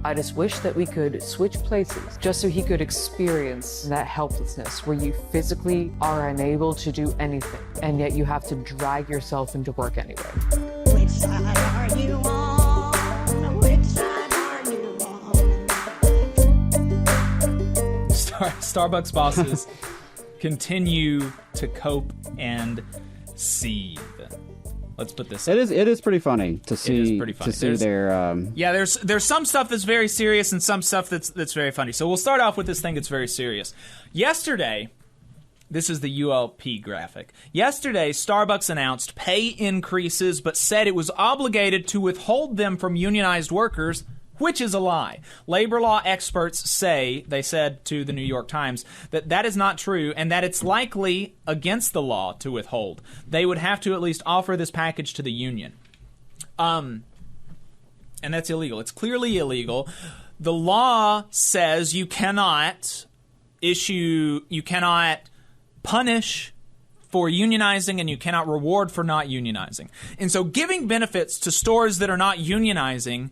I just wish that we could switch places just so he could experience that helplessness where you physically are unable to do anything, and yet you have to drag yourself into work anyway. Which side are you on? Which side are you on? Starbucks bosses continue to cope and seethe. Let's put this. It is pretty funny to see. It is pretty funny. To see their. Yeah, there's some stuff that's very serious and some stuff that's very funny. So we'll start off with this thing that's very serious. Yesterday, this is the ULP graphic. Yesterday, Starbucks announced pay increases, but said it was obligated to withhold them from unionized workers, which is a lie. Labor law experts they said to the New York Times, that is not true and that it's likely against the law to withhold. They would have to at least offer this package to the union. And that's illegal. It's clearly illegal. The law says you cannot punish for unionizing and you cannot reward for not unionizing. And so giving benefits to stores that are not unionizing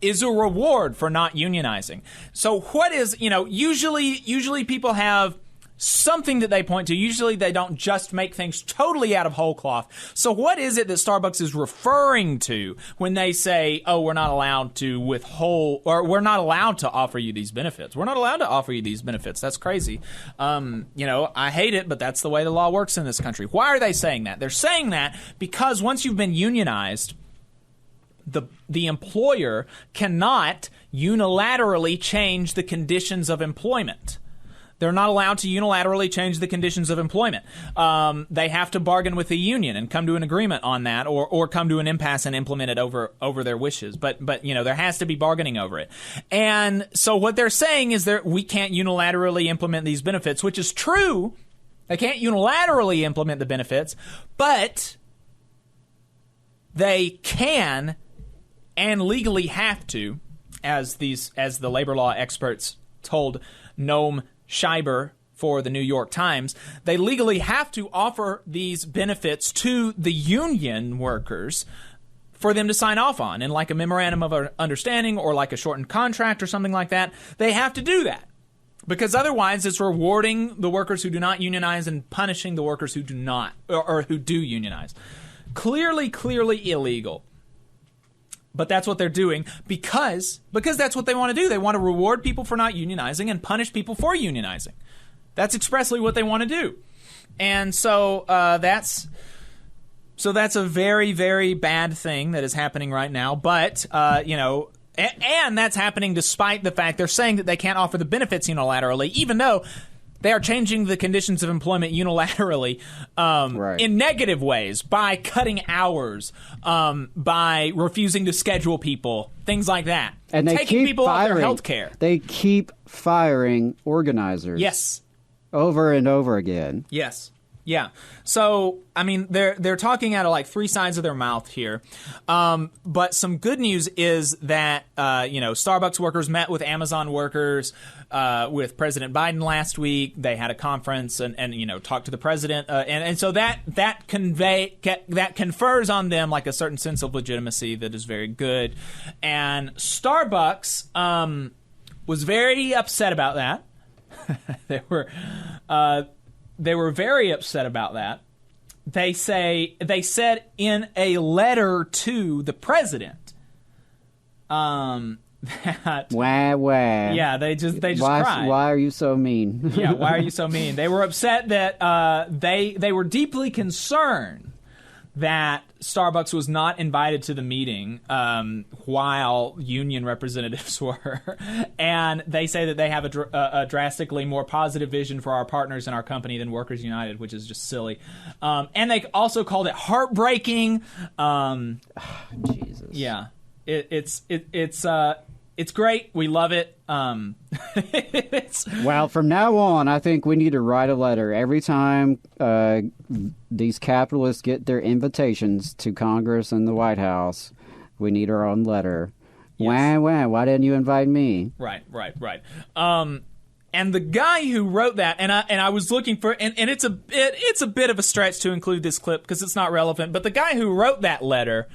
is a reward for not unionizing. So what is, usually people have something that they point to. Usually they don't just make things totally out of whole cloth. So what is it that Starbucks is referring to when they say, oh, we're not allowed to withhold, or we're not allowed to offer you these benefits? We're not allowed to offer you these benefits. That's crazy. I hate it, but that's the way the law works in this country. Why are they saying that? They're saying that because once you've been unionized, the employer cannot unilaterally change the conditions of employment. They're not allowed to unilaterally change the conditions of employment. They have to bargain with the union and come to an agreement on that, or come to an impasse and implement it over their wishes. But there has to be bargaining over it. And so what they're saying is that we can't unilaterally implement these benefits, which is true. They can't unilaterally implement the benefits, but they can and legally have to, as the labor law experts told Noam Scheiber for the New York Times, they legally have to offer these benefits to the union workers for them to sign off on, in like a memorandum of understanding or like a shortened contract or something like that. They have to do that because otherwise it's rewarding the workers who do not unionize and punishing the workers who do not or who do unionize. Clearly illegal. But that's what they're doing because that's what they want to do. They want to reward people for not unionizing and punish people for unionizing. That's expressly what they want to do. And so that's a very, very bad thing that is happening right now. But, and that's happening despite the fact they're saying that they can't offer the benefits unilaterally, even though they are changing the conditions of employment unilaterally in negative ways, by cutting hours, by refusing to schedule people, things like that. And they taking keep people firing. off their health care. They keep firing organizers. Yes. Over and over again. Yes. Yeah. So, I mean, they're talking out of like three sides of their mouth here. But some good news is that, Starbucks workers met with Amazon workers, with President Biden last week. They had a conference and talked to the president. And so that confers on them like a certain sense of legitimacy that is very good. And Starbucks, was very upset about that. They were very upset about that. They said in a letter to the president that yeah, they just cried. Why are you so mean? Yeah, why are you so mean? They were upset that they were deeply concerned that Starbucks was not invited to the meeting while union representatives were. And they say that they have a drastically more positive vision for our partners in our company than Workers United, which is just silly. And they also called it heartbreaking. Jesus. Yeah. It's great. We love it. Well, from now on, I think we need to write a letter every time these capitalists get their invitations to Congress and the White House. We need our own letter. Yes. Why didn't you invite me? Right. And the guy who wrote that, and I was looking for, and it's a bit of a stretch to include this clip because it's not relevant. But the guy who wrote that letter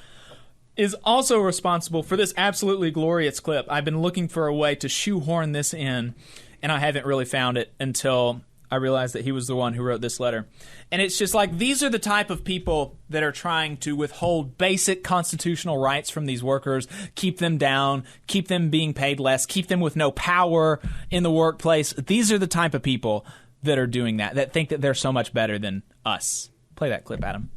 is also responsible for this absolutely glorious clip. I've been looking for a way to shoehorn this in, and I haven't really found it until I realized that he was the one who wrote this letter. And it's just like, these are the type of people that are trying to withhold basic constitutional rights from these workers, keep them down, keep them being paid less, keep them with no power in the workplace. These are the type of people that are doing that think that they're so much better than us. Play that clip, Adam.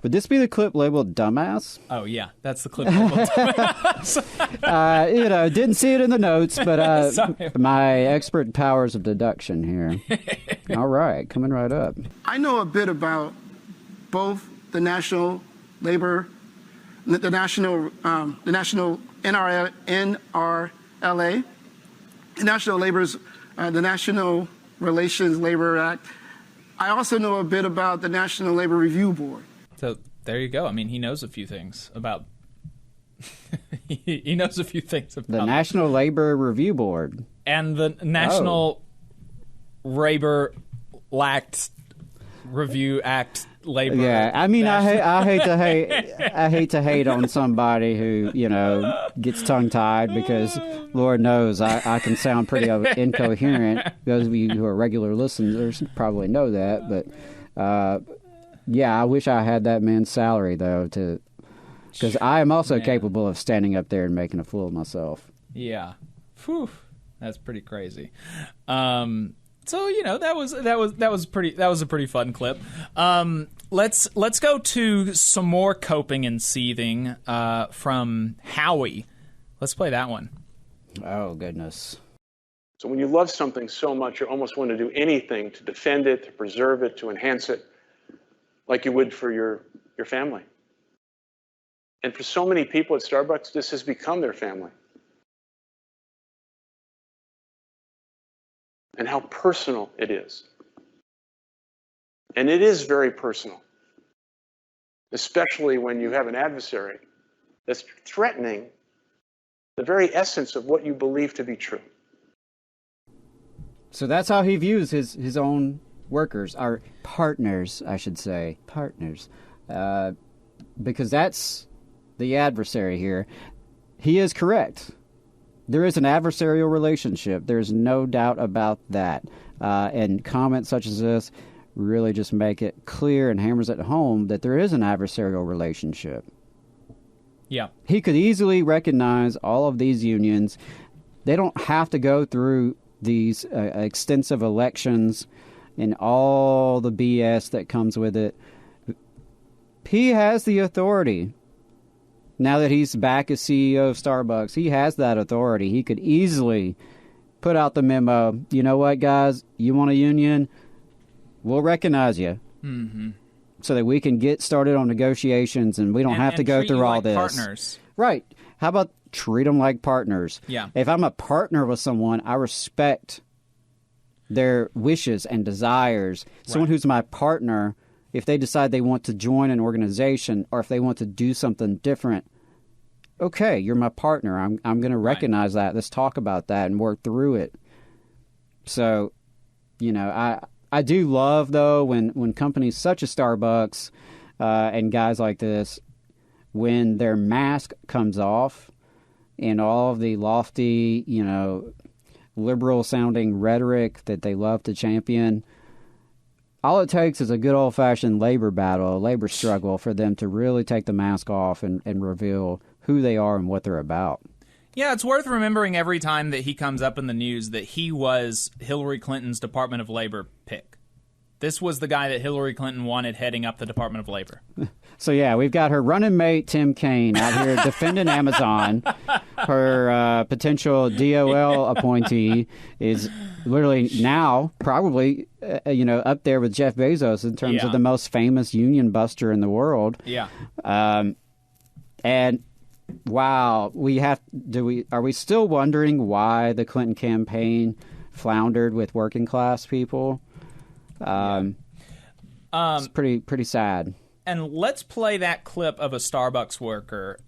Would this be the clip labeled dumbass? Oh, yeah. That's the clip labeled dumbass. Didn't see it in the notes, but my expert powers of deduction here. All right, coming right up. I know a bit about both the national labor, the national NRLA, the National Labor's, the National Relations Labor Act. I also know a bit about the National Labor Review Board. So there you go. I mean, he knows a few things about. he knows a few things about the National Labor Review Board and the National Labor Review Act. Labor. Yeah, I mean, I hate to hate on somebody who gets tongue tied, because Lord knows I can sound pretty incoherent. Those of you who are regular listeners probably know that, but yeah, I wish I had that man's salary though, because I am also capable of standing up there and making a fool of myself. Yeah, whew, that's pretty crazy. So that was a pretty fun clip. Let's go to some more coping and seething from Howie. Let's play that one. Oh goodness. So when you love something so much, you almost want to do anything to defend it, to preserve it, to enhance it, like you would for your family. And for so many people at Starbucks, this has become their family. And how personal it is. And it is very personal, especially when you have an adversary that's threatening the very essence of what you believe to be true. So that's how he views his own workers, our partners, I should say, partners, because that's the adversary here. He is correct. There is an adversarial relationship. There's no doubt about that. And comments such as this really just make it clear and hammers it home that there is an adversarial relationship. Yeah. He could easily recognize all of these unions. They don't have to go through these extensive elections and all the BS that comes with it. He has the authority. Now that he's back as CEO of Starbucks, he has that authority. He could easily put out the memo. You know what, guys? You want a union? We'll recognize you. Mm-hmm. So that we can get started on negotiations and we don't have to go through all this. Partners. Right. How about treat them like partners? Yeah. If I'm a partner with someone, I respect their wishes and desires. Right. Someone who's my partner, if they decide they want to join an organization or if they want to do something different, okay, you're my partner. I'm going to recognize that. Let's talk about that and work through it. So, I do love, though, when companies such as Starbucks and guys like this, when their mask comes off and all of the lofty, liberal-sounding rhetoric that they love to champion, all it takes is a good old-fashioned labor battle, a labor struggle for them to really take the mask off and reveal who they are and what they're about. Yeah, it's worth remembering every time that he comes up in the news that he was Hillary Clinton's Department of Labor pick. This was the guy that Hillary Clinton wanted heading up the Department of Labor. So, yeah, we've got her running mate, Tim Kaine, out here defending Amazon. Her potential DOL appointee is literally now probably, up there with Jeff Bezos in terms of the most famous union buster in the world. Yeah. And wow, are we still wondering why the Clinton campaign floundered with working class people? It's pretty sad. And let's play that clip of a Starbucks worker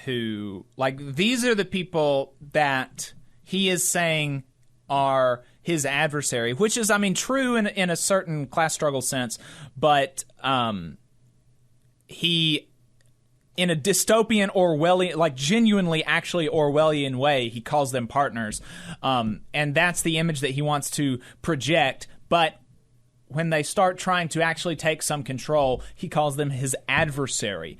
who, these are the people that he is saying are his adversary, which is, true in a certain class struggle sense, but he in a dystopian Orwellian, like genuinely actually Orwellian way, he calls them partners. And that's the image that he wants to project. But when they start trying to actually take some control, he calls them his adversary.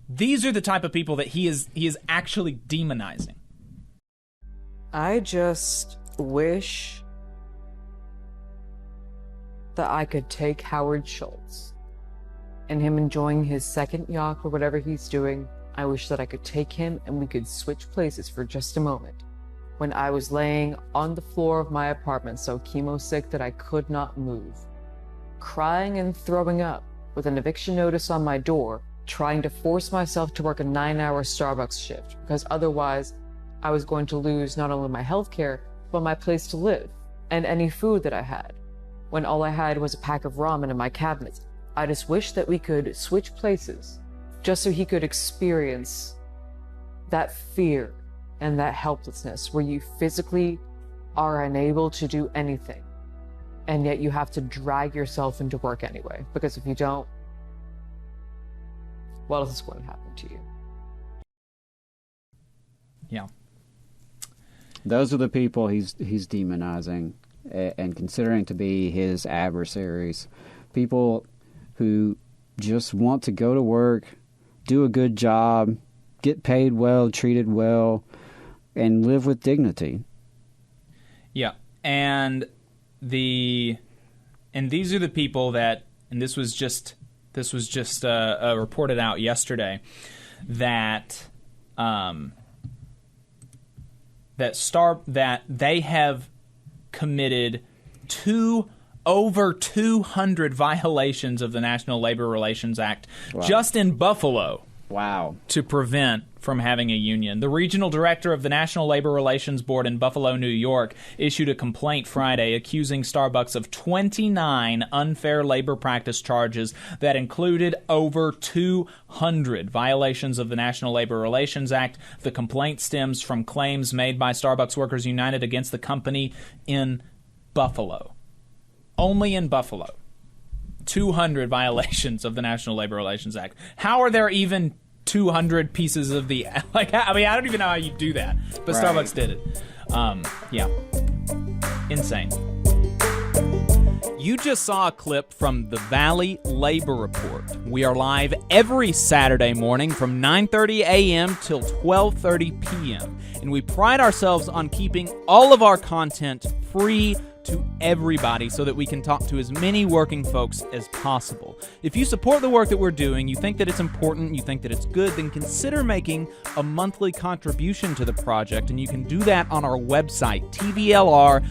These are the type of people that he is actually demonizing. I just wish that I could take Howard Schultz and him enjoying his second yacht or whatever he's doing. I wish that I could take him and we could switch places for just a moment. When I was laying on the floor of my apartment so chemo sick that I could not move, crying and throwing up with an eviction notice on my door, trying to force myself to work a 9-hour Starbucks shift because otherwise I was going to lose not only my health care, but my place to live and any food that I had, when all I had was a pack of ramen in my cabinet. I just wish that we could switch places just so he could experience that fear and that helplessness where you physically are unable to do anything and yet you have to drag yourself into work anyway, because if you don't, what else is going to happen to you? Yeah. Those are the people he's demonizing and considering to be his adversaries. People who just want to go to work, do a good job, get paid well, treated well, and live with dignity. Yeah, and these are the people that, and this was just reported out yesterday, that that they have committed over 200 violations of the National Labor Relations Act just in Buffalo. Wow. To prevent from having a union. The regional director of the National Labor Relations Board in Buffalo, New York, issued a complaint Friday accusing Starbucks of 29 unfair labor practice charges that included over 200 violations of the National Labor Relations Act. The complaint stems from claims made by Starbucks Workers United against the company in Buffalo. Only in Buffalo. 200 violations of the National Labor Relations Act. How are there even 200 pieces of the... I don't even know how you do that. But right. Starbucks did it. Yeah. Insane. You just saw a clip from the Valley Labor Report. We are live every Saturday morning from 9:30 a.m. till 12:30 p.m. And we pride ourselves on keeping all of our content free to everybody so that we can talk to as many working folks as possible. If you support the work that we're doing, you think that it's important, you think that it's good, then consider making a monthly contribution to the project, and you can do that on our website, tvlr.fm.